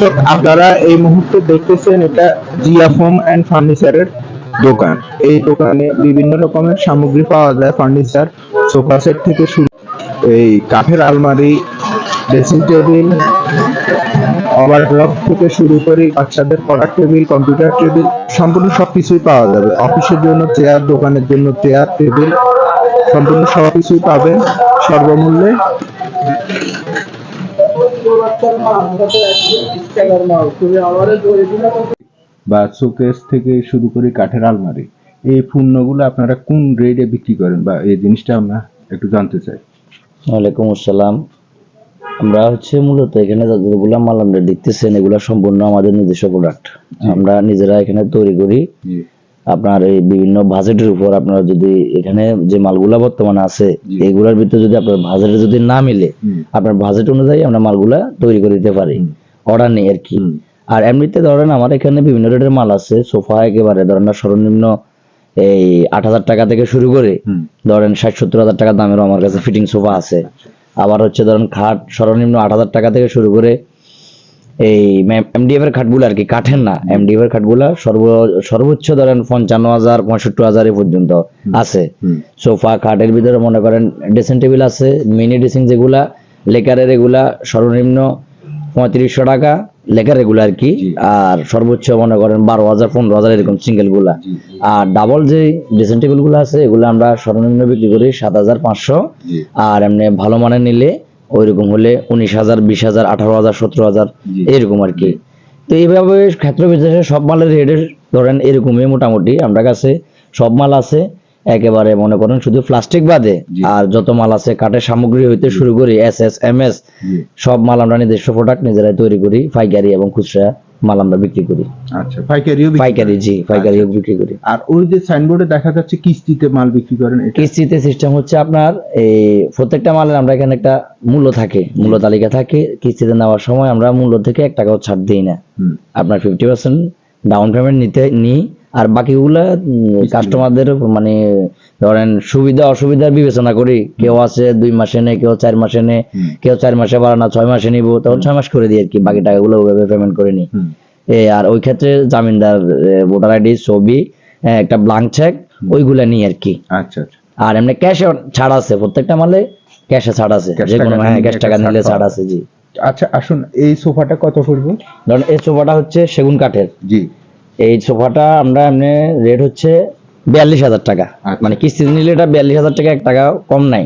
দর্শক, আপনারা এই মুহূর্তে দেখতেছেন এটা জিয়া ফোম অ্যান্ড ফার্নিচারের দোকান। এই দোকানে বিভিন্ন রকমের সামগ্রী পাওয়া যায়, ফার্নিচার, সোফা সেট থেকে শুরু এই কাঠের আলমারি, ড্রেসিং টেবিল, ওভারড্রপ থেকে শুরু করে বাচ্চাদের পড়ার টেবিল, কম্পিউটার টেবিল, সম্পূর্ণ সবকিছুই পাওয়া যাবে। অফিসের জন্য চেয়ার, দোকানের জন্য চেয়ার, টেবিল, সম্পূর্ণ সবকিছুই পাবেন সর্বমূল্যে। বা শোকেস থেকে শুরু করে কাঠের আলমারি, এই পণ্যগুলো আপনারা কোন রেটে বিক্রি করেন বা এই জিনিসটা আমরা একটু জানতে চাই। ওয়ালাইকুম আসসালাম। আমরা মূলত এখানে যতগুলো মাল আমরা দেখতেছেন এগুলো সম্পূর্ণ আমাদের নিজস্ব প্রোডাক্ট। আমরা নিজেরা এখানে তৈরি করি। আপনার এই বিভিন্ন বাজেটের উপর আপনারা যদি এখানে যে মালগুলা বর্তমানে আছে এগুলোর ভিতরে যদি আপনার বাজেটে যদি না মিলে আপনার বাজেট অনুযায়ী আমরা মালগুলা তৈরি করে দিতে পারি, অর্ডার নেই আর কি। আর এমনিতে ধরেন আমার এখানে বিভিন্ন রেটের মাল আছে। সোফা একেবারে ধরেন সর্বনিম্ন এই 8,000 টাকা থেকে শুরু করে ধরেন 60-70 হাজার টাকা দামেরও আমার কাছে ফিটিং সোফা আছে। আবার ধরেন খাট সর্বনিম্ন 8,000 টাকা থেকে শুরু করে এই এমডিএফ এর খাটগুলো আর কি, কাঠের না, এমডিএফ এর খাটগুলা সর্বোচ্চ ধরেন 55,000 65,000 পর্যন্ত আছে। সোফা খাটের ভিতরে মনে করেন ড্রেসিং টেবিল আছে, মিনি ড্রেসিং যেগুলা লেকারের, এগুলা সর্বনিম্ন 3500 টাকা লেখার এগুলো আর কি। আর সর্বোচ্চ মনে করেন 12,000 15,000 এরকম সিঙ্গেল গুলা। আর ডাবল যে ড্রেসিং টেবিল গুলো আছে এগুলো আমরা সর্বনিম্ন বিক্রি করি 7,500। আর এমনি ভালো মানের নিলে ওইরকম হলে 19,000 20,000 18,000 17,000 এরকম আর কি। তো এইভাবে ক্ষেত্র বিশেষে সব মালের রেটের ধরেন এরকমই মোটামুটি আমরা কাছে সব মাল আছে। একেবারে মনে করেন শুধু প্লাস্টিক বাদে আর যত মাল আছে কাঠের সামগ্রী হইতে শুরু করি এসএস এমএস সব মাল আমরা নিজস্ব প্রোডাক্ট নিজেরাই তৈরি করি। পাইকারি এবং খুচরা মাল আমরা বিক্রি করি। আচ্ছা, পাইকারিও পাইকারিও বিক্রি করি। আর ওই যে সাইনবোর্ডে দেখা যাচ্ছে কিস্তিতে মাল বিক্রি করেন, কিস্তিতে সিস্টেম হচ্ছে আপনার এই প্রত্যেকটা মালের আমরা এখানে একটা মূল্য থাকে, মূল্য তালিকা থাকে। কিস্তিতে নেওয়ার সময় আমরা মূল্য থেকে 1 টাকাও ছাড় দিই না। আপনার 50% ডাউন পেমেন্ট নিই। আর বাকিগুলা কাস্টমারদের মানে ধরেন সুবিধা অসুবিধার বিবেচনা করি। কেউ আছে 2 মাসে নেয়, কেউ 4 মাসে নেয়, কেউ 4 মাসে বাড়ানো 6 মাসে নিব, তখন 6 মাস করে দিই আর কি। বাকি টাকাগুলো ওইভাবে পেমেন্ট করে নিই। আর ওই ক্ষেত্রে জামিনদার, ভোটার আইডি, ছবি, একটা ব্লাঙ্ক চেক ওইগুলা নিই আর কি। আচ্ছা। আর এমনি ক্যাশে ছাড় আছে, প্রত্যেকটা মালে ক্যাশে ছাড় আছে, যে কোনো ক্যাশ টাকা নিলে ছাড় আছে। জি আচ্ছা, আসুন এই সোফাটা কত পড়বে? ধরুন এই সোফাটা হচ্ছে সেগুন কাঠের। জি, এই সোফাটা আমরা এমনি রেট হচ্ছে 42,000 টাকা। মানে কিস্তিতে নিলে এটা 42,000 টাকা, 1 টাকা কম নাই।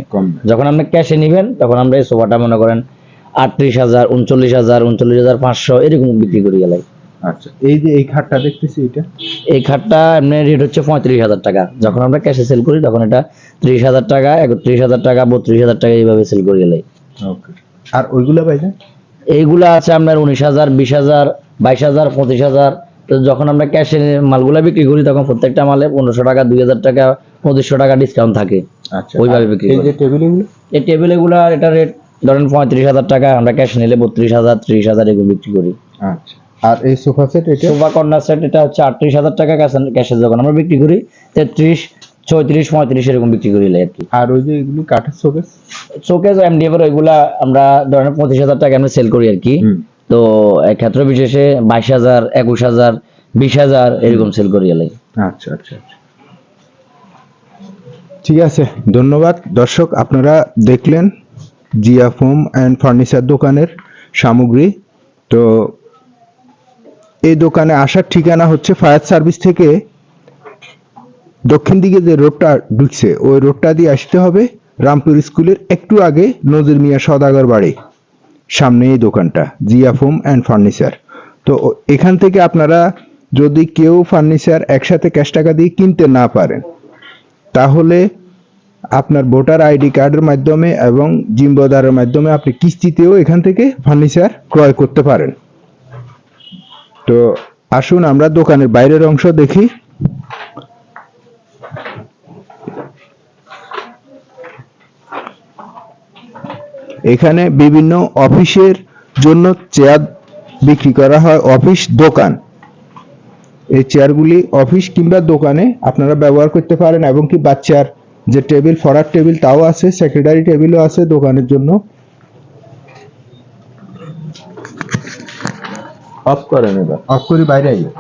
যখন আপনি ক্যাশে নিবেন তখন আমরা এই সোফাটা মনে করেন 38,000 39,000 39,500 এরকম বিক্রি করি গেলাই। আচ্ছা, এই যে এই খাটটা দেখতেছি, এই খাটটা এমনি রেট হচ্ছে 35,000 টাকা। যখন আমরা ক্যাশে সেল করি তখন এটা 30,000 টাকা 31,000 টাকা 32,000 টাকা এইভাবে সেল করি গেলাই। ওকে। আর ওইগুলা ভাইজান? এইগুলা আছে আপনার 19,000 20,000 22,000 25,000। তো যখন আমরা ক্যাশে মালগুলা বিক্রি করি তখন প্রত্যেকটা মালে 1,500 টাকা 2,000 টাকা 2,500 টাকা ডিসকাউন্ট থাকে। আচ্ছা, ওইভাবে বিক্রি করি। এই যে টেবিলগুলো, এই টেবিলগুলো এটা রেট ধরেন 35,000 টাকা, আমরা ক্যাশে নিলে 32,000 30,000 এগুলো বিক্রি করি। আচ্ছা। আর এই সোফা সেট, এটা সোফা কর্নার সেট, এটা হচ্ছে 38,000 টাকা ক্যাশে যখন আমরা বিক্রি করি 33 34 35 এরকম বিক্রি করি আর কি। আর ওই যে এগুলো কাঠের শোকেস এমডিএফ এর ওইগুলা আমরা ধরেন 25,000 টাকা আমরা সেল করি আর কি। তো ক্ষেত্র বিশেষে 22,000 21,000 20,000 এরকম সেল করি এলাই। আচ্ছা। ঠিক আছে, ধন্যবাদ। দর্শক, আপনারা দেখলেন জিয়া ফোম অ্যান্ড ফার্নিচার দোকানের সামগ্রী। তো এই দোকানে আসার ঠিকানা হচ্ছে ফায়ার সার্ভিস থেকে দক্ষিণ দিকে যে রোডটা ঢুকছে ওই রোডটা দিয়ে আসতে হবে। রামপুর স্কুলের একটু আগে নজির মিয়া সওদাগর বাড়ি সামনে এই দোকানটা, জিয়া ফোম অ্যান্ড ফার্নিচার। তো এখান থেকে আপনারা যদি কেউ ফার্নিচার একসাথে ক্যাশ টাকা দিয়ে কিনতে না পারেন তাহলে আপনার ভোটার আইডি কার্ডের মাধ্যমে এবং জিম্বাদারের মাধ্যমে আপনি কিস্তিতেও এখান থেকে ফার্নিচার ক্রয় করতে পারেন। তো আসুন আমরা দোকানের বাইরের অংশ দেখি। এখানে বিভিন্ন অফিসের জন্য চেয়ার বিক্রি করা হয়, অফিস দোকান। এই চেয়ারগুলি অফিস কিংবা দোকানে আপনারা ব্যবহার করতে পারেন, এবং কি বাচ্চার যে টেবিল, পড়ার টেবিল তাও আছে, সেক্রেটারি টেবিলও আছে দোকানের জন্য। অফ করেন এবার। অফ করে বাইরে আইও।